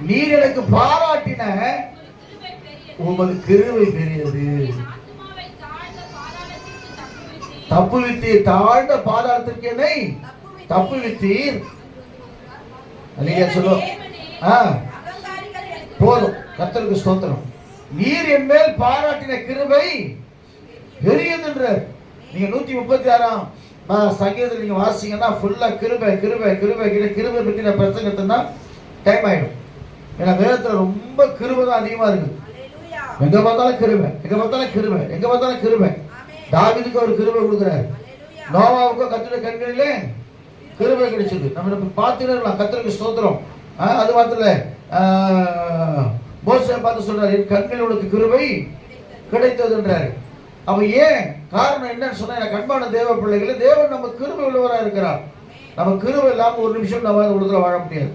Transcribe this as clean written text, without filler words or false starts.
நீர் எனக்கு பாராட்டின உமது கிருபை பெரியது. தப்புவித்தீர், தாழ்ந்த பாதாளத்திற்கு என்னை தப்புவித்தீர். அல்லேலூயா சொல்லுவோம். போதும், கர்த்தருக்கு ஸ்தோத்திரம். நீர் என் மேல் பாராட்டின கிருபை பெரியதுன்றார். நீங்க 136ஆம் சங்கீதத்தில் நீங்க வாசிங்கன்னா ஃபுல்லா கிருபை கிருபை கிருபை கிருபை பற்றி நான் பிரசங்கத்தினா டைம் ஆயிடும். ஏன்னா வேதத்துல ரொம்ப கிருபை தான் அதிகமா இருக்கு. எங்க பார்த்தாலும் கிருபை, எங்க பார்த்தாலும் கிருபை, எங்க பார்த்தாலும் கிருபை. தாவீதுக்கு ஒரு கிருபை கொடுக்குறாரு, நோவாவுக்கும் கர்த்தருடைய கண்களிலே கிருபை கிடைச்சது. நம்ம பார்த்துட்டே இருக்கலாம். கர்த்தருக்கு ஸ்தோத்திரம். அது மாத்திர மோசேயை பார்த்து சொல்றாரு, என் கண்களில் உனக்கு கிருபை கிடைத்ததுன்றாரு. அவ ஏன் காரணம் என்னன்னு சொன்னா, எனக்கு அன்பான தேவ பிள்ளைகளே, தேவன் நம்ம கிருபை உள்ளவராக இருக்கிறார். நம்ம கிருபை இல்லாம ஒரு நிமிஷம் நம்ம உலகத்துல வாழ முடியாது.